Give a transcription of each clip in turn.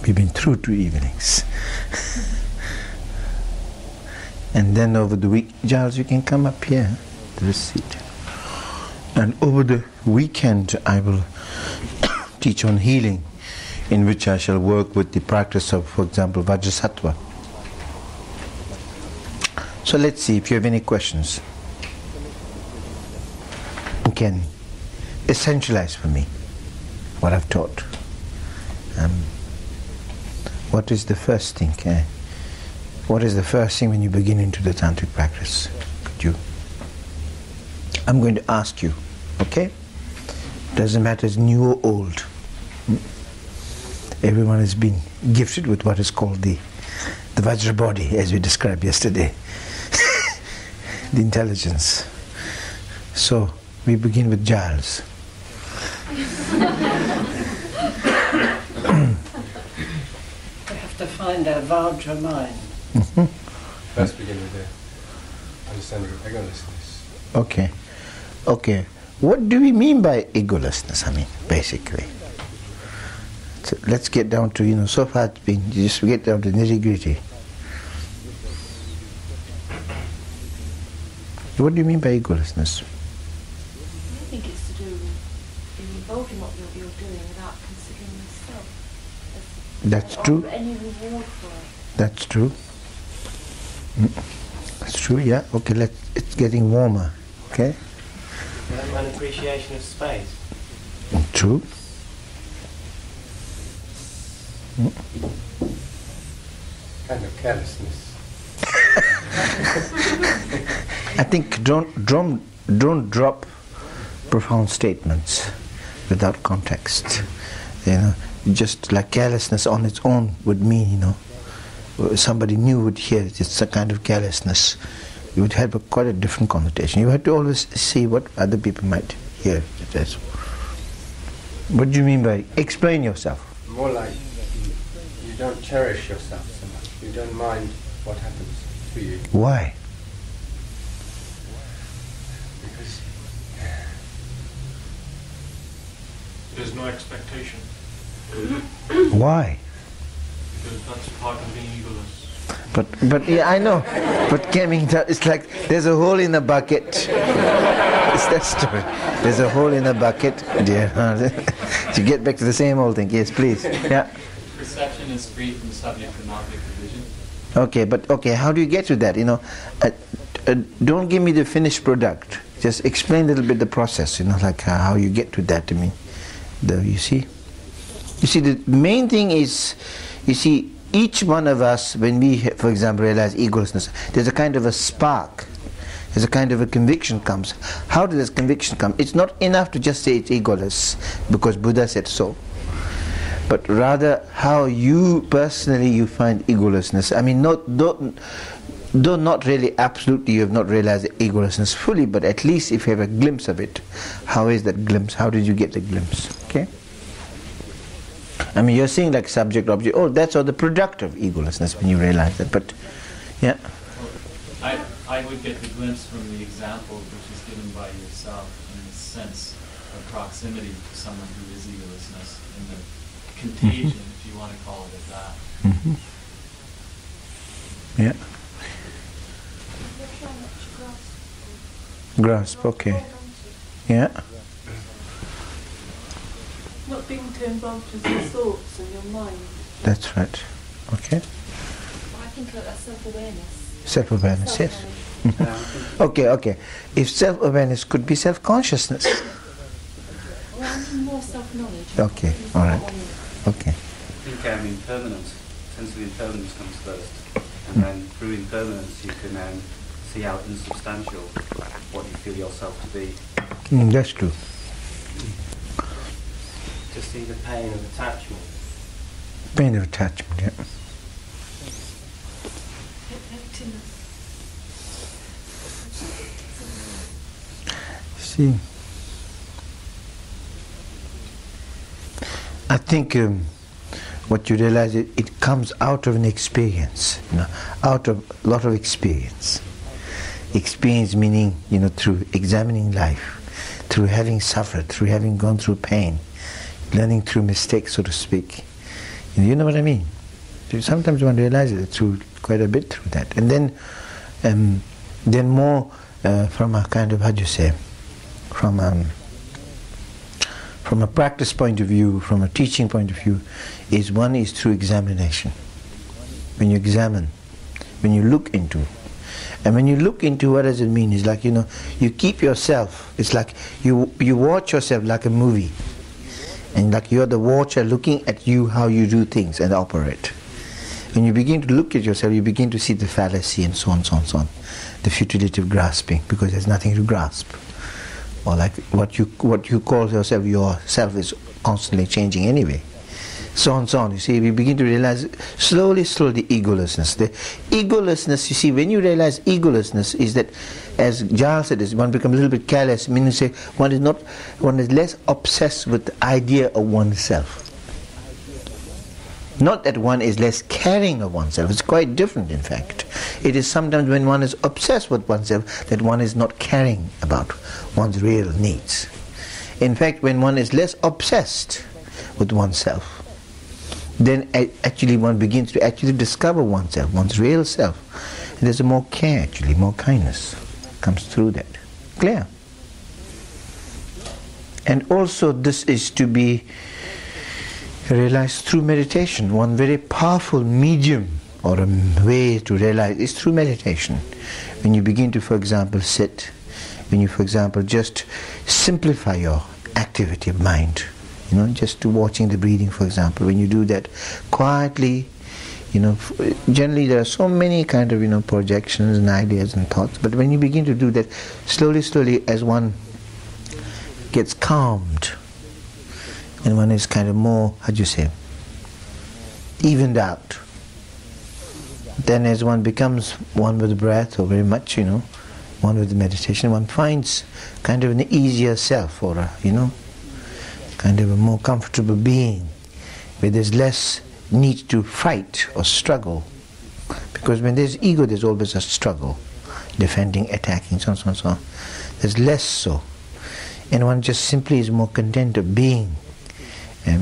We've been through 2 evenings. And then over the week, Giles, you can come up here to the seat. And over the weekend, I will teach on healing, in which I shall work with the practice of, for example, Vajrasattva. So let's see if you have any questions. You can essentialize for me what I've taught. What is the first thing? What is the first thing when you begin into the tantric practice? Could you? I'm going to ask you, okay? Doesn't matter, it's new or old. Everyone has been gifted with what is called the Vajra body, as we described yesterday. The intelligence. So we begin with Giles. To find our Vajra mind. First begin with the understanding of egolessness. Okay. Okay. What do we mean by egolessness? I mean, basically. So let's get down to, so far it's been, just get down to nitty-gritty. What do you mean by egolessness? I think it's to do with being involved in what you're doing without considering yourself. That's true. Any reward for it. That's true. That's true, yeah. Okay, it's getting warmer. Okay? An appreciation of space. True. Kind of carelessness. I think don't drop profound statements without context. Just like carelessness on its own would mean, somebody new would hear it. It's a kind of carelessness. You would have quite a different connotation. You have to always see what other people might hear it as. What do you mean by explain yourself? More like you don't cherish yourself so much. You don't mind what happens to you. Why? Because there's no expectation. Why? Because that's part of being egoless. But yeah, I know. But it's like there's a hole in a bucket. It's that story. There's a hole in a bucket. Yeah. You get back to the same old thing. Yes, please. Yeah. Perception is free from subject and object division. Okay, how do you get to that? Don't give me the finished product. Just explain a little bit the process. Like how you get to that. You see, the main thing is, each one of us, when we, for example, realize egolessness, there's a kind of a spark. There's a kind of a conviction comes. How does this conviction come? It's not enough to just say it's egoless because Buddha said so. But rather how you personally you find egolessness. I mean, though not really absolutely you have not realized egolessness fully, but at least if you have a glimpse of it, how is that glimpse? How did you get the glimpse? Okay? I mean, you're saying like subject, object, that's all the product of egolessness when you realize that, but yeah. I would get the glimpse from the example which is given by yourself in the sense of proximity to someone who is egolessness, and the contagion, if you want to call it that. Yeah. Grasp, okay. Yeah. Not being too involved with your thoughts and your mind. That's right. Okay. I think that's self-awareness. Self-awareness, yes. Okay. If self-awareness could be self-consciousness. Well, I mean more self-knowledge. Okay, all right. Okay. I think impermanence, sense of impermanence comes first, and then through impermanence you can see how insubstantial what you feel yourself to be. That's true. To see the pain of attachment. Pain of attachment, yeah. See, I think what you realize, it comes out of an experience, out of a lot of experience. Experience meaning, through examining life, through having suffered, through having gone through pain, learning through mistakes, so to speak. You know what I mean? So sometimes one realizes it through quite a bit through that. And then more from a kind of, how do you say, from a practice point of view, from a teaching point of view, is through examination. When you examine, when you look into. And when you look into, what does it mean? It's like, you keep yourself, it's like you watch yourself like a movie. And like you're the watcher looking at you, how you do things and operate. When you begin to look at yourself, you begin to see the fallacy and so on, so on, so on. The futility of grasping, because there's nothing to grasp. Or like what you call yourself is constantly changing anyway. So on, so on. You see, we begin to realize slowly egolessness. The egolessness, you see, when you realize egolessness is that, as Giles said, one becomes a little bit careless, meaning say one is less obsessed with the idea of oneself. Not that one is less caring of oneself, it's quite different in fact. It is sometimes when one is obsessed with oneself that one is not caring about one's real needs. In fact, when one is less obsessed with oneself, then actually one begins to actually discover oneself, one's real self. And there's more care actually, more kindness comes through that. Clear? And also this is to be realized through meditation. One very powerful medium or a way to realize is through meditation. When you begin to, for example, sit, when you, for example, just simplify your activity of mind, just to watching the breathing, for example. When you do that quietly, generally there are so many kind of, projections and ideas and thoughts, but when you begin to do that, slowly as one gets calmed, and one is kind of more, evened out, then as one becomes one with the breath, or very much, one with the meditation, one finds kind of an easier self, or kind of a more comfortable being, where there's less need to fight or struggle. Because when there's ego, there's always a struggle, defending, attacking, so on, so on, so on. There's less so. And one just simply is more content of being. Do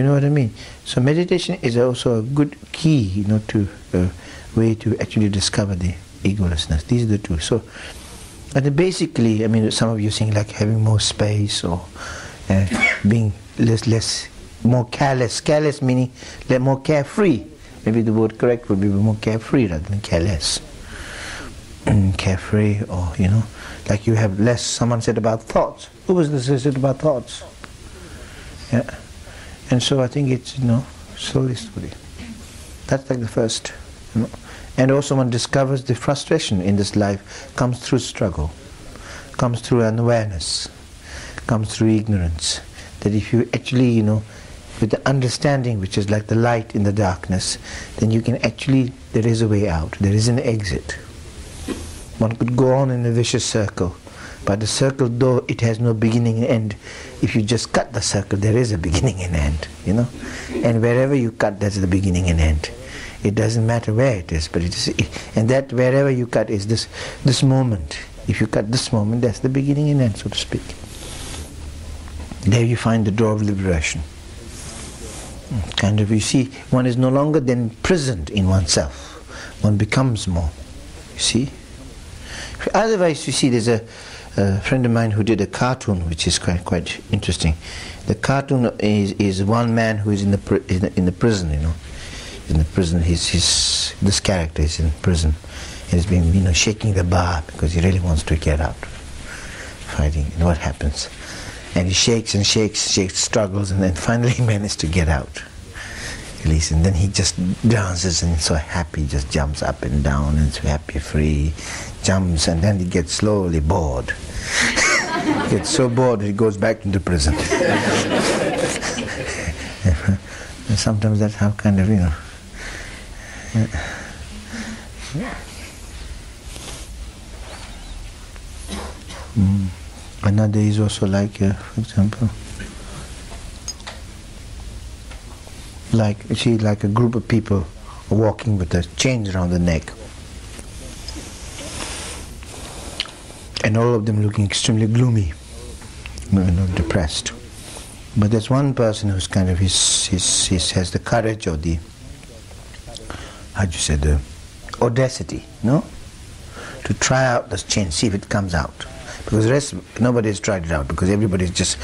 you know what I mean? So meditation is also a good key, to way to actually discover the egolessness. These are the two. So, and basically, some of you think like having more space, or being less, more careless. Careless meaning more carefree. Maybe the word correct would be more carefree rather than careless. Carefree, or like you have less. Someone said about thoughts. Who was this who said about thoughts? Yeah. And so I think it's, slowly. That's like the first. And also one discovers the frustration in this life comes through struggle, comes through unawareness, comes through ignorance. That if you actually, with the understanding which is like the light in the darkness, then you can actually, there is a way out, there is an exit. One could go on in a vicious circle, but the circle, though it has no beginning and end, if you just cut the circle, there is a beginning and end, And wherever you cut, that's the beginning and end. It doesn't matter where it is, but it is, and that wherever you cut is this moment. If you cut this moment, that's the beginning and end, so to speak. There you find the door of liberation. Kind of, you see, one is no longer then prisoned in oneself. One becomes more, you see. Otherwise, you see, there's a friend of mine who did a cartoon, which is quite interesting. The cartoon is one man who is in the prison, In the prison, this character is in prison, and he's been, shaking the bar because he really wants to get out, fighting. And what happens? And he shakes and shakes, struggles, and then finally he manages to get out. At least, and then he just dances and so happy, just jumps up and down and so happy, free, jumps, and then he gets slowly bored. Gets so bored he goes back into prison. And sometimes that's how kind of, Another is also like, for example, like, you see, like a group of people walking with a chains around the neck, and all of them looking extremely gloomy, depressed. But there's one person who's kind of, he has the courage or the, how do you say, the audacity, no? To try out this chain, see if it comes out. Because the rest, nobody's tried it out, because everybody's just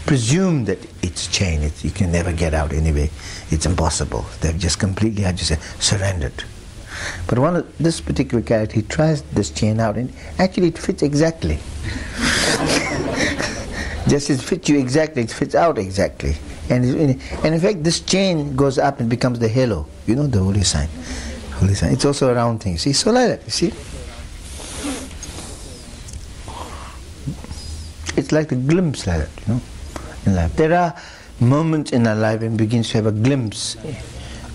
presumed that it's a chain, you can never get out anyway, it's impossible. They've just completely, how do you say, surrendered. But this particular character, he tries this chain out, and actually it fits exactly. Just it fits you exactly, it fits out exactly. And in fact, this chain goes up and becomes the halo. You know, the holy sign. Holy sign. It's also a round thing. See, so like that, you see? It's like a glimpse like that, you know, in life. There are moments in our life when we begin to have a glimpse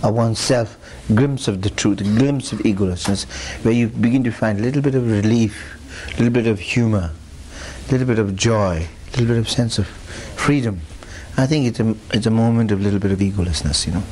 of oneself, glimpse of the truth, a glimpse of egolessness, where you begin to find a little bit of relief, a little bit of humor, a little bit of joy, a little bit of sense of freedom. I think it's a moment of a little bit of egolessness, you know.